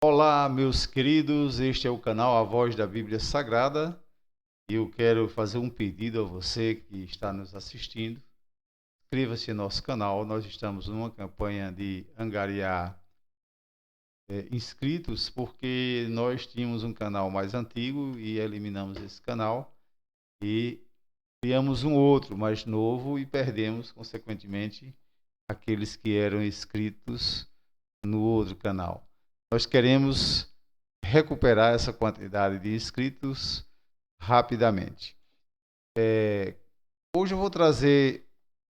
Olá, meus queridos, este é o canal A Voz da Bíblia Sagrada e eu quero fazer um pedido a você que está nos assistindo. Inscreva-se no nosso canal, nós estamos numa campanha de angariar inscritos porque nós tínhamos um canal mais antigo e eliminamos esse canal e criamos um outro mais novo e perdemos, consequentemente, aqueles que eram inscritos no outro canal. Nós queremos recuperar essa quantidade de inscritos rapidamente. Hoje eu vou trazer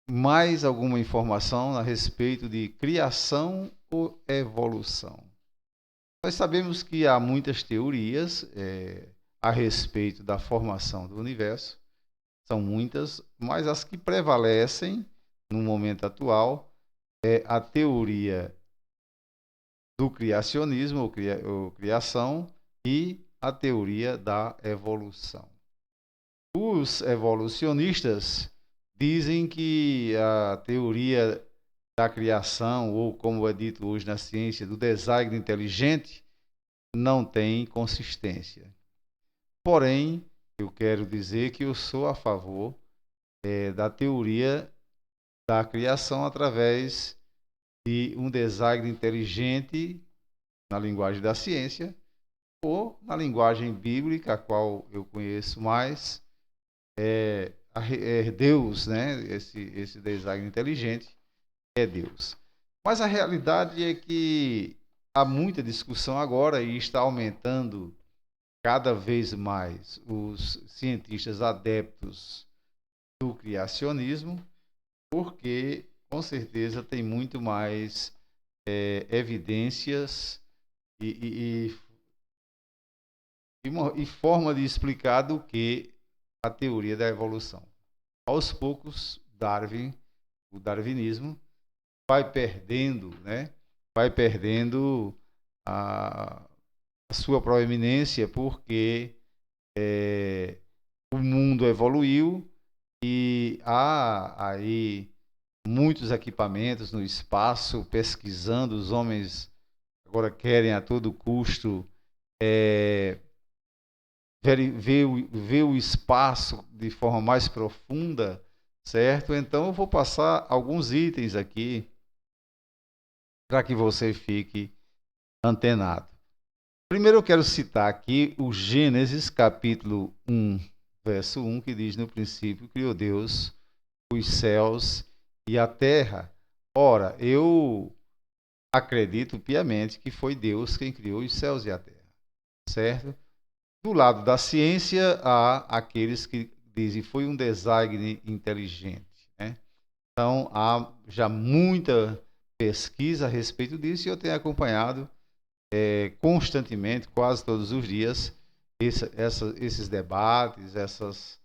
mais alguma informação a respeito de criação ou evolução. Nós sabemos que há muitas teorias a respeito da formação do universo, são muitas, mas as que prevalecem no momento atual é a teoria do criacionismo ou criação e a teoria da evolução. Os evolucionistas dizem que a teoria da criação, ou como é dito hoje na ciência, do design inteligente, não tem consistência. Porém, eu quero dizer que eu sou a favor da teoria da criação através de um design inteligente na linguagem da ciência, ou na linguagem bíblica, a qual eu conheço mais, Deus, né? Esse design inteligente é Deus. Mas a realidade é que há muita discussão agora e está aumentando cada vez mais os cientistas adeptos do criacionismo, porque com certeza tem muito mais evidências e, e forma de explicar do que a teoria da evolução. Aos poucos, o darwinismo, vai perdendo, né? Vai perdendo a sua proeminência porque o mundo evoluiu e há aí muitos equipamentos no espaço pesquisando. Os homens agora querem a todo custo ver o espaço de forma mais profunda, certo? Então eu vou passar alguns itens aqui para que você fique antenado. Primeiro eu quero citar aqui o Gênesis capítulo 1, verso 1, que diz: no princípio criou Deus os céus e a terra. Ora, eu acredito piamente que foi Deus quem criou os céus e a terra, certo? Do lado da ciência, há aqueles que dizem que foi um design inteligente, né? Então, há já muita pesquisa a respeito disso e eu tenho acompanhado constantemente, quase todos os dias, esses debates, essas,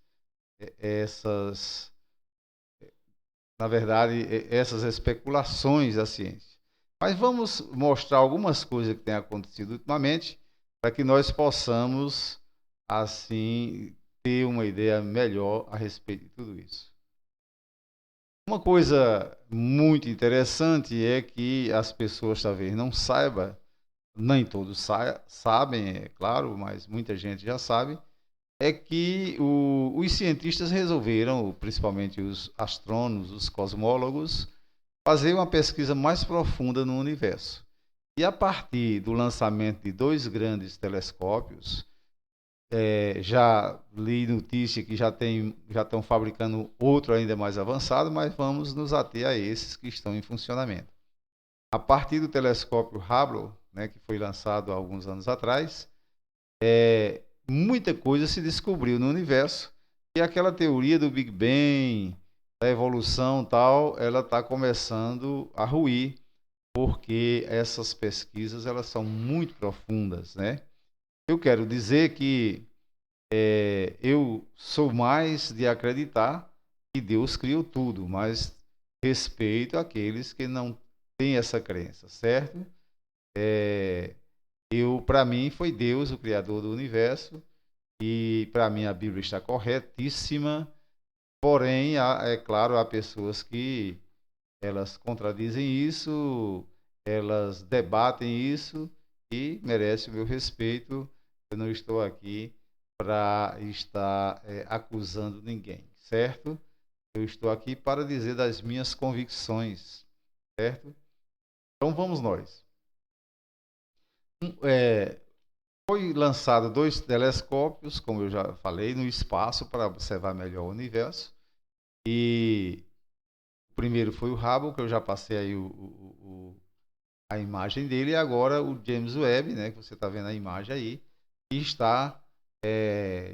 na verdade, essas especulações da ciência. Mas vamos mostrar algumas coisas que têm acontecido ultimamente para que nós possamos, assim, ter uma ideia melhor a respeito de tudo isso. Uma coisa muito interessante é que as pessoas talvez não saibam, nem todos sabem, é claro, mas muita gente já sabe, é que os cientistas resolveram, principalmente os astrônomos, os cosmólogos, fazer uma pesquisa mais profunda no universo. E a partir do lançamento de dois grandes telescópios, já li notícia que já estão fabricando outro ainda mais avançado, mas vamos nos ater a esses que estão em funcionamento. A partir do telescópio Hubble, né, que foi lançado há alguns anos atrás, muita coisa se descobriu no universo e aquela teoria do Big Bang, da evolução tal, ela está começando a ruir porque essas pesquisas elas são muito profundas, né? Eu quero dizer que eu sou mais de acreditar que Deus criou tudo, mas respeito aqueles que não têm essa crença, certo? Para mim, foi Deus o criador do universo e para mim a Bíblia está corretíssima. Porém, é claro, há pessoas que elas contradizem isso, elas debatem isso e merece o meu respeito. Eu não estou aqui para estar acusando ninguém, certo? Eu estou aqui para dizer das minhas convicções, certo? Então vamos nós. Foi lançado 2 telescópios, como eu já falei, no espaço para observar melhor o universo. E o primeiro foi o Hubble, que eu já passei aí a imagem dele, e agora o James Webb, né, que você está vendo a imagem aí, que está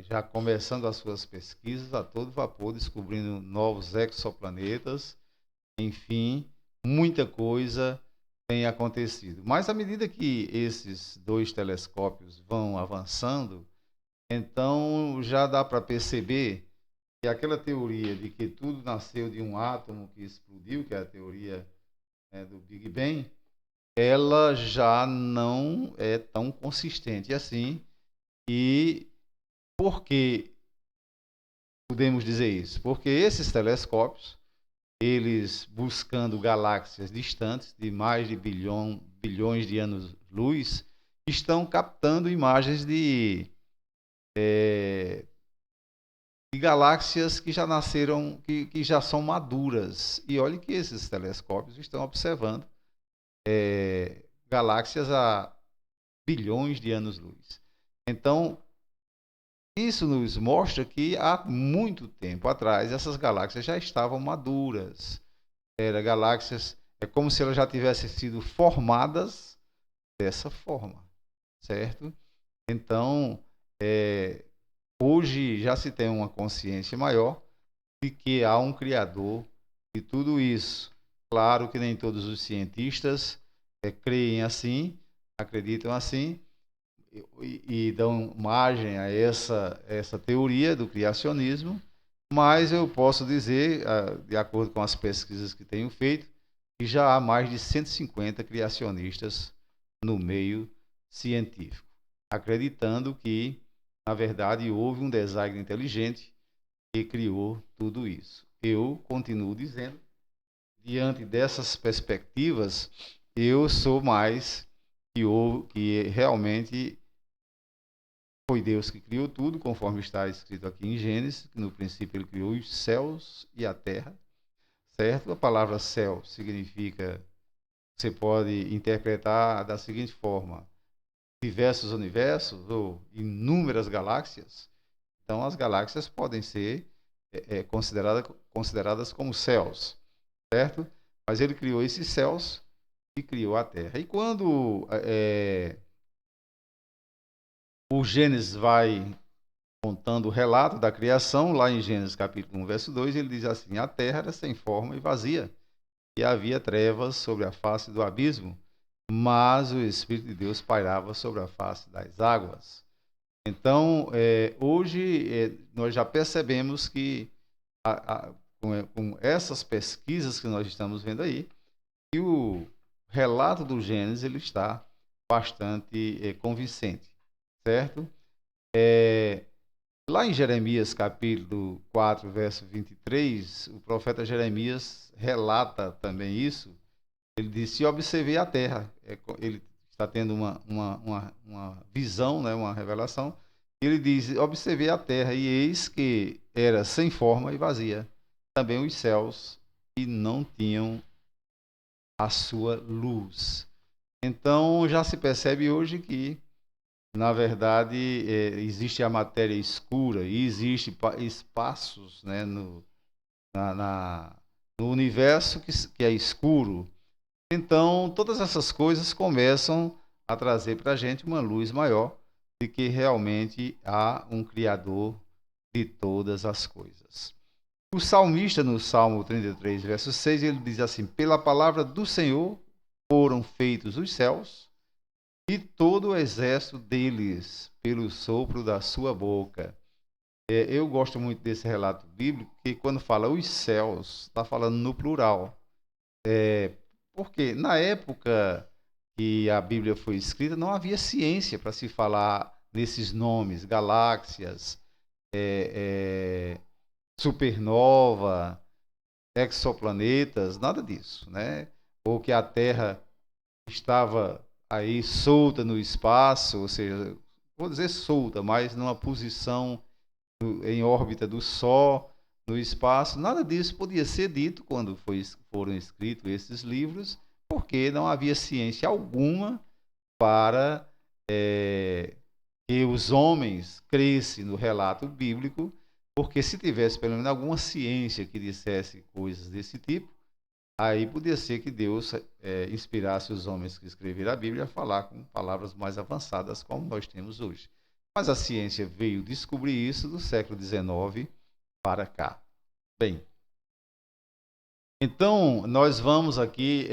já começando as suas pesquisas a todo vapor, descobrindo novos exoplanetas, enfim, muita coisa tem acontecido. Mas à medida que esses 2 telescópios vão avançando, então já dá para perceber que aquela teoria de que tudo nasceu de um átomo que explodiu, que é a teoria, né, do Big Bang, ela já não é tão consistente assim. E por que podemos dizer isso? Porque esses telescópios, eles buscando galáxias distantes de mais de bilhões de anos-luz, estão captando imagens de galáxias que já nasceram, que já são maduras. E olhe que esses telescópios estão observando galáxias a bilhões de anos-luz. Então, isso nos mostra que há muito tempo atrás essas galáxias já estavam maduras. Eram galáxias, é como se elas já tivessem sido formadas dessa forma, certo? Então, hoje já se tem uma consciência maior de que há um Criador de tudo isso. Claro que nem todos os cientistas creem assim, acreditam assim, e dão margem a essa teoria do criacionismo, mas eu posso dizer, de acordo com as pesquisas que tenho feito, que já há mais de 150 criacionistas no meio científico, acreditando que, na verdade, houve um design inteligente que criou tudo isso. Eu continuo dizendo, diante dessas perspectivas, eu sou mais que realmente foi Deus que criou tudo, conforme está escrito aqui em Gênesis, que no princípio ele criou os céus e a terra, certo? A palavra céu significa, você pode interpretar da seguinte forma: diversos universos ou inúmeras galáxias. Então, as galáxias podem ser consideradas como céus, certo? Mas ele criou esses céus e criou a terra. E quando o Gênesis vai contando o relato da criação, lá em Gênesis capítulo 1, verso 2, ele diz assim: a terra era sem forma e vazia, e havia trevas sobre a face do abismo, mas o Espírito de Deus pairava sobre a face das águas. Então, hoje, nós já percebemos que, com essas pesquisas que nós estamos vendo aí, que o relato do Gênesis ele está bastante convincente, certo? Lá em Jeremias, capítulo 4, verso 23, o profeta Jeremias relata também isso. Ele disse: observei a terra. Ele está tendo uma visão, né, uma revelação. Ele diz: observei a terra, e eis que era sem forma e vazia. Também os céus, e não tinham a sua luz. Então já se percebe hoje que, na verdade, existe a matéria escura e existe espaços, né, no universo que é escuro. Então, todas essas coisas começam a trazer para a gente uma luz maior de que realmente há um Criador de todas as coisas. O salmista, no Salmo 33, verso 6, ele diz assim: pela palavra do Senhor foram feitos os céus e todo o exército deles, pelo sopro da sua boca. Eu gosto muito desse relato bíblico, que quando fala os céus, está falando no plural. Porque na época que a Bíblia foi escrita, não havia ciência para se falar nesses nomes, galáxias, supernova, exoplanetas, nada disso, né? Ou que a Terra estava aí solta no espaço, ou seja, vou dizer solta, mas numa posição em órbita do Sol, no espaço. Nada disso podia ser dito quando foram escritos esses livros, porque não havia ciência alguma para que os homens crescem no relato bíblico, porque se tivesse pelo menos alguma ciência que dissesse coisas desse tipo, aí podia ser que Deus inspirasse os homens que escreveram a Bíblia a falar com palavras mais avançadas, como nós temos hoje. Mas a ciência veio descobrir isso do século XIX para cá. Bem, então nós vamos aqui,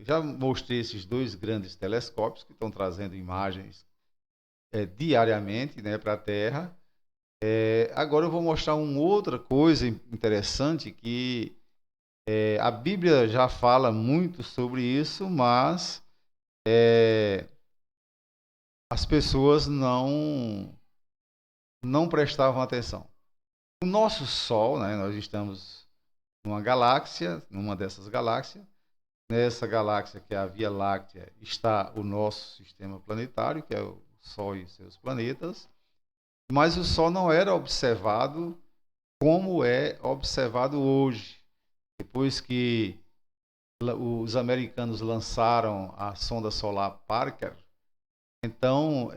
já mostrei esses dois grandes telescópios que estão trazendo imagens diariamente, né, para a Terra. Agora eu vou mostrar uma outra coisa interessante que a Bíblia já fala muito sobre isso, mas as pessoas não prestavam atenção. O nosso Sol, né, nós estamos numa galáxia, numa dessas galáxias. Nessa galáxia que é a Via Láctea está o nosso sistema planetário, que é o Sol e seus planetas. Mas o Sol não era observado como é observado hoje. Depois que os americanos lançaram a sonda solar Parker, então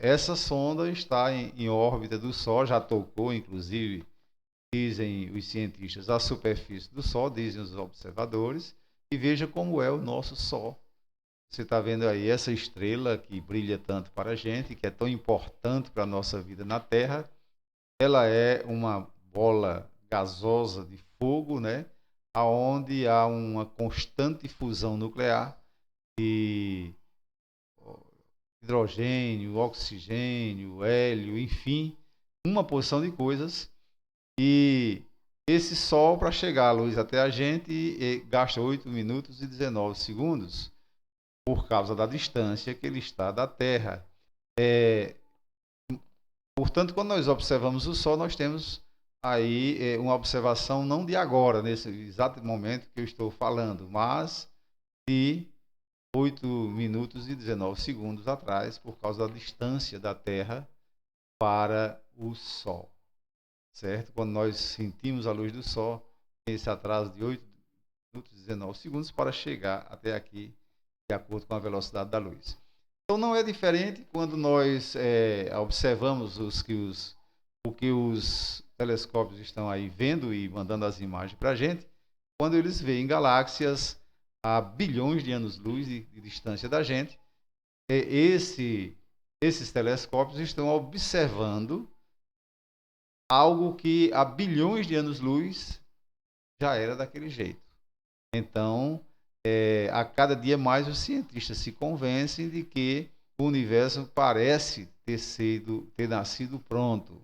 essa sonda está em órbita do Sol, já tocou, inclusive, dizem os cientistas, a superfície do Sol, dizem os observadores, e veja como é o nosso Sol. Você está vendo aí essa estrela que brilha tanto para a gente, que é tão importante para a nossa vida na Terra. Ela é uma bola gasosa de fogo, né? Onde há uma constante fusão nuclear de hidrogênio, oxigênio, hélio, enfim, uma porção de coisas. E esse Sol, para chegar a luz até a gente, gasta 8 minutos e 19 segundos, por causa da distância que ele está da Terra. Portanto, quando nós observamos o Sol, nós temos aí uma observação não de agora, nesse exato momento que eu estou falando, mas de 8 minutos e 19 segundos atrás, por causa da distância da Terra para o Sol. Certo? Quando nós sentimos a luz do Sol, tem esse atraso de 8 minutos e 19 segundos para chegar até aqui, de acordo com a velocidade da luz. Então não é diferente quando nós observamos o que os telescópios estão aí vendo e mandando as imagens para a gente, quando eles veem galáxias a bilhões de anos-luz de distância da gente. Esses telescópios estão observando algo que há bilhões de anos-luz já era daquele jeito. Então, a cada dia mais os cientistas se convencem de que o universo parece ter nascido pronto,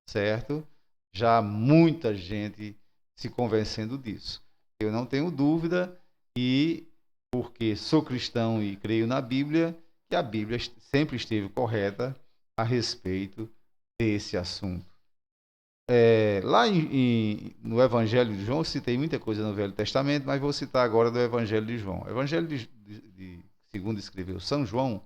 certo? Já há muita gente se convencendo disso. Eu não tenho dúvida, e porque sou cristão e creio na Bíblia, que a Bíblia sempre esteve correta a respeito desse assunto. Lá no Evangelho de João, eu citei muita coisa no Velho Testamento, mas vou citar agora do Evangelho de João. Evangelho segundo escreveu São João,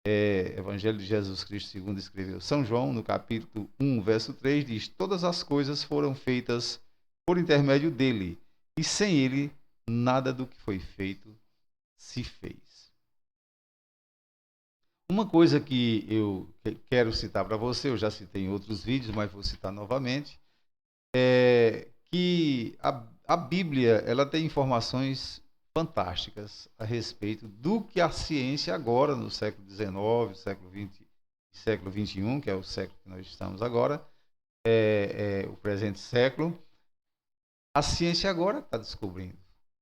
Evangelho de Jesus Cristo segundo escreveu São João, no capítulo 1, verso 3, diz: todas as coisas foram feitas por intermédio dele, e sem ele nada do que foi feito se fez. Uma coisa que eu quero citar para você, eu já citei em outros vídeos, mas vou citar novamente, é que a Bíblia ela tem informações fantásticas a respeito do que a ciência agora, no século XIX, século XX, século XXI, que é o século que nós estamos agora, o presente século, a ciência agora está descobrindo.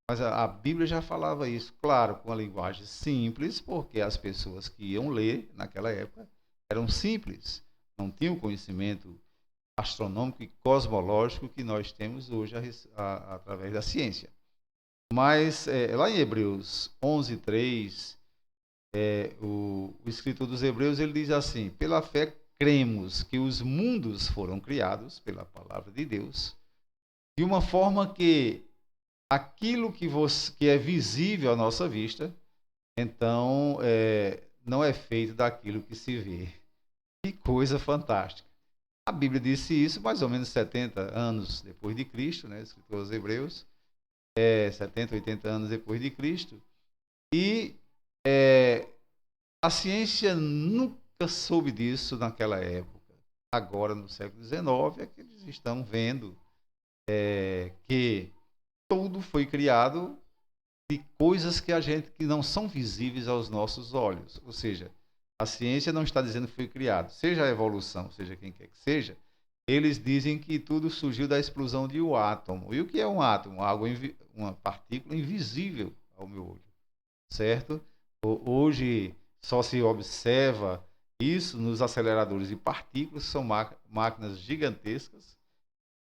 Mas a Bíblia já falava isso, claro, com a linguagem simples, porque as pessoas que iam ler naquela época eram simples, não tinham o conhecimento astronômico e cosmológico que nós temos hoje através da ciência. Mas lá em Hebreus 11:3, o escritor dos Hebreus ele diz assim: pela fé cremos que os mundos foram criados pela palavra de Deus, de uma forma que aquilo que é visível à nossa vista, Então, não é feito daquilo que se vê. Que coisa fantástica. A Bíblia disse isso mais ou menos 70 anos depois de Cristo, né? Escritor aos Hebreus, 70, 80 anos depois de Cristo. E a ciência nunca soube disso naquela época. Agora, no século XIX, é que eles estão vendo que tudo foi criado de coisas que não são visíveis aos nossos olhos. Ou seja, a ciência não está dizendo que foi criado. Seja a evolução, seja quem quer que seja, eles dizem que tudo surgiu da explosão de um átomo. E o que é um átomo? Uma partícula invisível ao meu olho, certo? Hoje só se observa isso nos aceleradores de partículas, que são máquinas gigantescas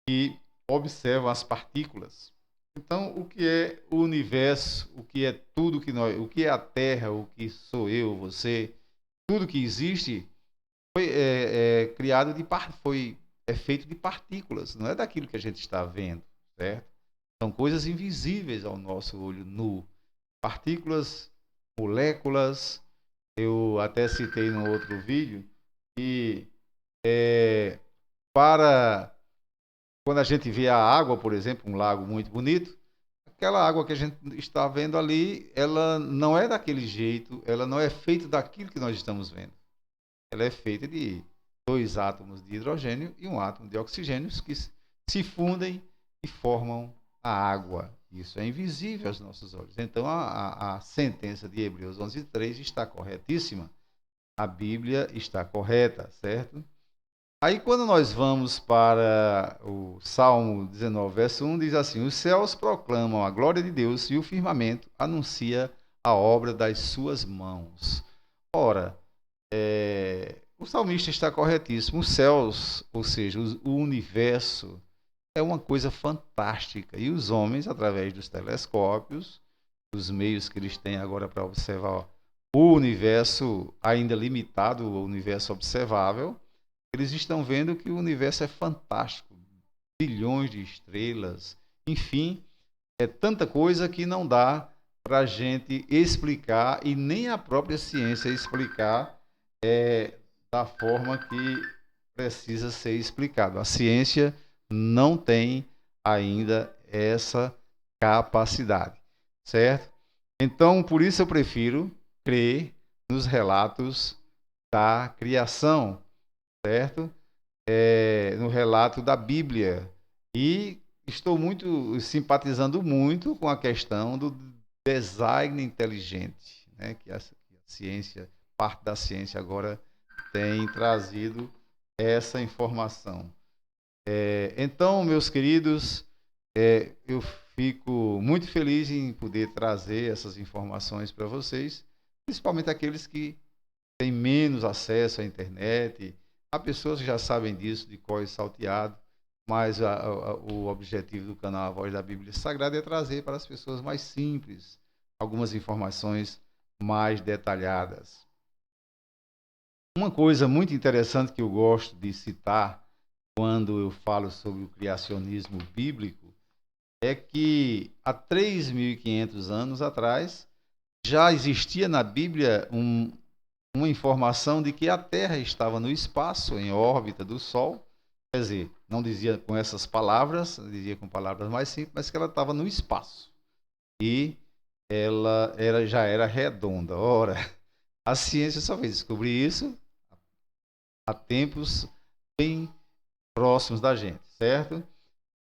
que observam as partículas. Então, o que é o universo, o que é tudo que nós, o que é a Terra, o que sou eu, você, tudo que existe foi criado é feito de partículas, não é daquilo que a gente está vendo, certo? São coisas invisíveis ao nosso olho nu. Partículas, moléculas, eu até citei no outro vídeo, que para quando a gente vê a água, por exemplo, um lago muito bonito, aquela água que a gente está vendo ali, ela não é daquele jeito, ela não é feita daquilo que nós estamos vendo. Ela é feita de dois átomos de hidrogênio e um átomo de oxigênio que se fundem e formam a água. Isso é invisível aos nossos olhos. Então, a sentença de Hebreus 11:3 está corretíssima. A Bíblia está correta, certo? Aí, quando nós vamos para o Salmo 19, verso 1, diz assim: Os céus proclamam a glória de Deus e o firmamento anuncia a obra das suas mãos. Ora, o salmista está corretíssimo. Os céus, ou seja, o universo, é uma coisa fantástica. E os homens, através dos telescópios, os meios que eles têm agora para observar o universo ainda limitado, o universo observável, eles estão vendo que o universo é fantástico. Bilhões de estrelas, enfim, é tanta coisa que não dá para a gente explicar e nem a própria ciência explicar da forma que precisa ser explicado. A ciência não tem ainda essa capacidade, certo? Então, por isso eu prefiro crer nos relatos da criação, certo? No relato da Bíblia. E estou simpatizando muito com a questão do design inteligente, né? Que a ciência, parte da ciência agora tem trazido essa informação. Então, meus queridos, eu fico muito feliz em poder trazer essas informações para vocês, principalmente aqueles que têm menos acesso à internet. Há pessoas que já sabem disso, de cor e salteado, mas o objetivo do canal A Voz da Bíblia Sagrada é trazer para as pessoas mais simples algumas informações mais detalhadas. Uma coisa muito interessante que eu gosto de citar quando eu falo sobre o criacionismo bíblico é que há 3.500 anos atrás já existia na Bíblia uma informação de que a Terra estava no espaço, em órbita do Sol. Quer dizer, não dizia com essas palavras, dizia com palavras mais simples, mas que ela estava no espaço. E ela já era redonda. Ora, a ciência só veio descobrir isso há tempos bem próximos da gente, certo?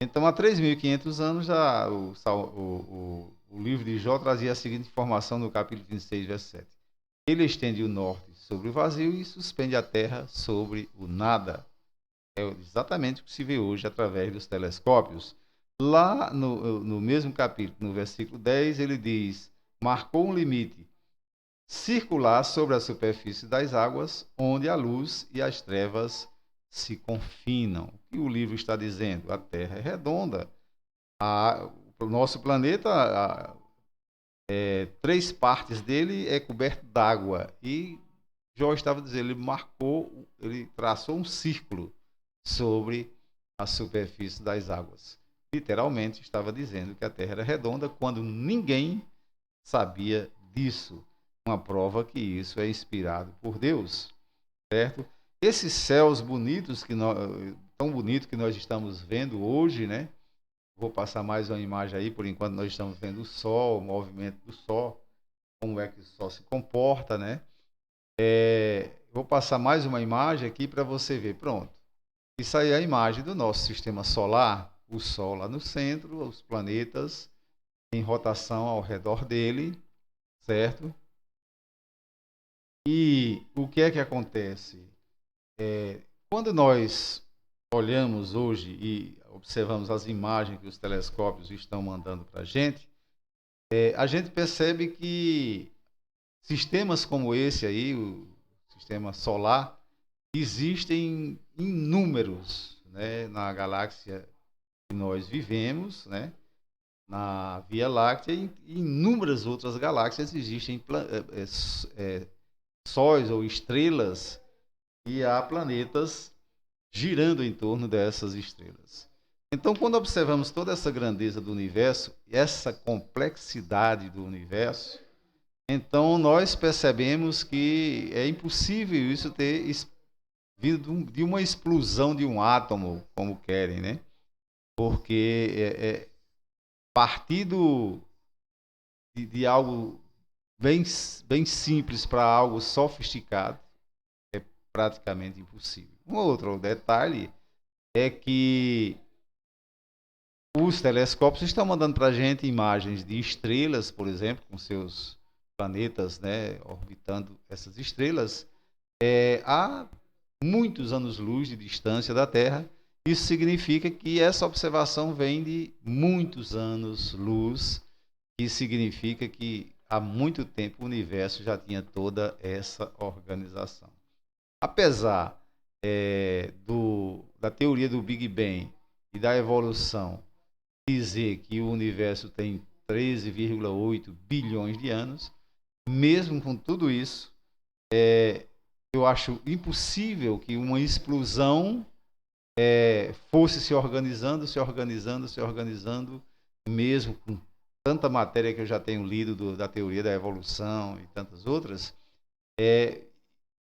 Então, há 3.500 anos, já o livro de Jó trazia a seguinte informação no capítulo 26, verso 7. Ele estende o norte sobre o vazio e suspende a terra sobre o nada. É exatamente o que se vê hoje através dos telescópios. Lá no mesmo capítulo, no versículo 10, ele diz: marcou um limite circular sobre a superfície das águas, onde a luz e as trevas se confinam. O que o livro está dizendo? A Terra é redonda. O nosso planeta, 3 partes dele é coberto d'água. E Jó estava dizendo, ele traçou um círculo sobre a superfície das águas. Literalmente estava dizendo que a Terra era redonda quando ninguém sabia disso. uma prova que isso é inspirado por Deus, certo? Esses céus bonitos tão bonito que nós estamos vendo hoje, né? Vou passar mais uma imagem aí, por enquanto nós estamos vendo o Sol, o movimento do Sol, como é que o Sol se comporta, né? Vou passar mais uma imagem aqui para você ver. Pronto. Isso aí é a imagem do nosso sistema solar, o Sol lá no centro, os planetas em rotação ao redor dele, certo? E o que é que acontece? Quando nós olhamos hoje e observamos as imagens que os telescópios estão mandando para a gente percebe que sistemas como esse aí, o sistema solar, existem inúmeros, né, na galáxia que nós vivemos, né, na Via Láctea e inúmeras outras galáxias existem sóis ou estrelas e há planetas girando em torno dessas estrelas. Então, quando observamos toda essa grandeza do universo, essa complexidade do universo, então nós percebemos que é impossível isso ter vindo de uma explosão de um átomo, como querem, né? Porque partir de algo bem simples para algo sofisticado é praticamente impossível. Um outro detalhe é que os telescópios estão mandando para a gente imagens de estrelas, por exemplo, com seus planetas, né, orbitando essas estrelas, há muitos anos-luz de distância da Terra. Isso significa que essa observação vem de muitos anos-luz, que significa que há muito tempo o universo já tinha toda essa organização. Apesar da teoria do Big Bang e da evolução dizer que o universo tem 13,8 bilhões de anos, mesmo com tudo isso, eu acho impossível que uma explosão fosse se organizando, mesmo com tanta matéria que eu já tenho lido da teoria da evolução e tantas outras,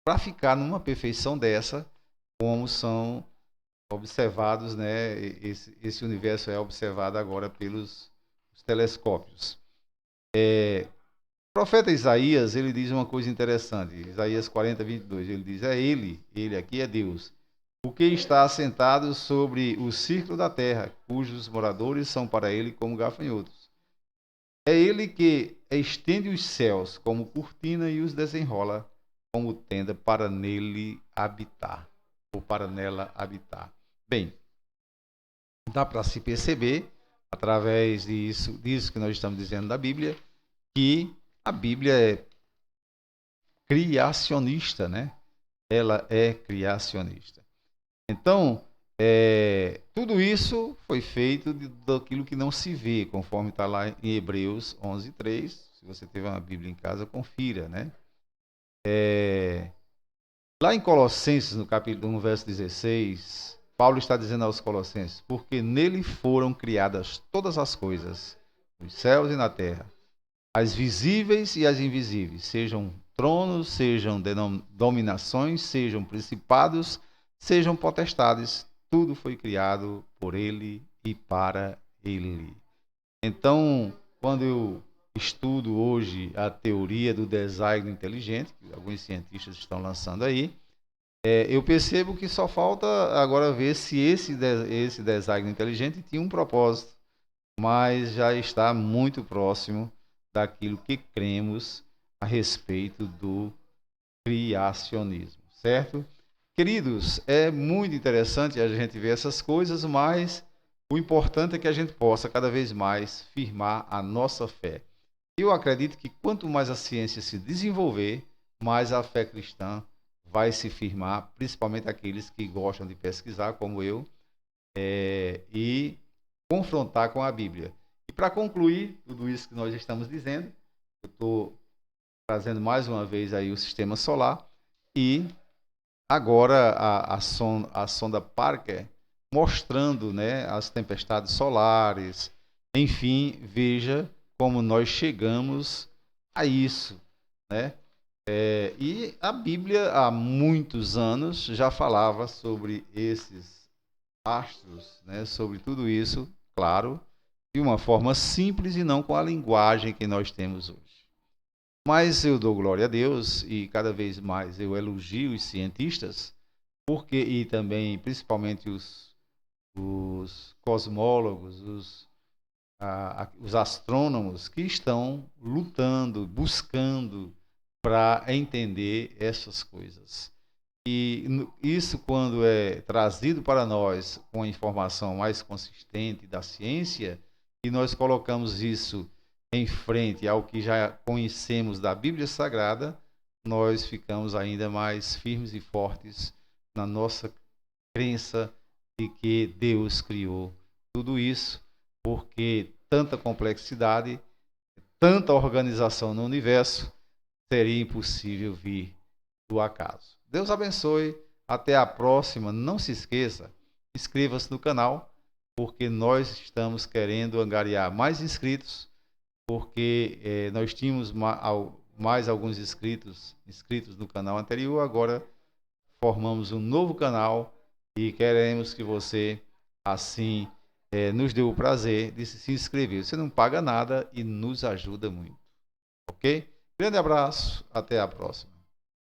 para ficar numa perfeição dessa, como são observados, né? Esse universo é observado agora pelos telescópios. O profeta Isaías, ele diz uma coisa interessante, Isaías 40:22, ele diz, ele aqui é Deus, o que está assentado sobre o círculo da terra, cujos moradores são para ele como gafanhotos. É ele que estende os céus como cortina e os desenrola como tenda para nele habitar, ou para nela habitar. Bem, dá para se perceber, através disso que nós estamos dizendo da Bíblia, que a Bíblia é criacionista, né? Ela é criacionista. Então, tudo isso foi feito daquilo que não se vê, conforme está lá em Hebreus 11:3. Se você tiver uma Bíblia em casa, confira, né? Lá em Colossenses, no capítulo 1, verso 16, Paulo está dizendo aos Colossenses, porque nele foram criadas todas as coisas, nos céus e na terra, as visíveis e as invisíveis, sejam tronos, sejam dominações, sejam principados, sejam potestades, tudo foi criado por ele e para ele. Então, quando eu estudo hoje a teoria do design inteligente, que alguns cientistas estão lançando aí, eu percebo que só falta agora ver se esse design inteligente tinha um propósito, mas já está muito próximo daquilo que cremos a respeito do criacionismo, certo? Queridos, é muito interessante a gente ver essas coisas, mas o importante é que a gente possa cada vez mais firmar a nossa fé. Eu acredito que quanto mais a ciência se desenvolver, mais a fé cristã vai se firmar, principalmente aqueles que gostam de pesquisar, como eu, e confrontar com a Bíblia. E para concluir tudo isso que nós estamos dizendo, eu estou trazendo mais uma vez aí o sistema solar e agora a sonda Parker mostrando, né, as tempestades solares. Enfim, veja como nós chegamos a isso. né? E a Bíblia, há muitos anos, já falava sobre esses astros, né? Sobre tudo isso, claro, de uma forma simples e não com a linguagem que nós temos hoje. Mas eu dou glória a Deus e cada vez mais eu elogio os cientistas, porque e também principalmente os cosmólogos, os astrônomos que estão lutando, buscando para entender essas coisas. E isso, quando é trazido para nós com a informação mais consistente da ciência, e nós colocamos isso em frente ao que já conhecemos da Bíblia Sagrada, nós ficamos ainda mais firmes e fortes na nossa crença de que Deus criou tudo isso, porque tanta complexidade, tanta organização no universo seria impossível vir do acaso. Deus abençoe. Até a próxima. Não se esqueça, inscreva-se no canal, porque nós estamos querendo angariar mais inscritos, porque nós tínhamos mais alguns inscritos no canal anterior, agora formamos um novo canal e queremos que você, assim, nos dê o prazer de se inscrever. Você não paga nada e nos ajuda muito. Ok? Grande abraço, até a próxima.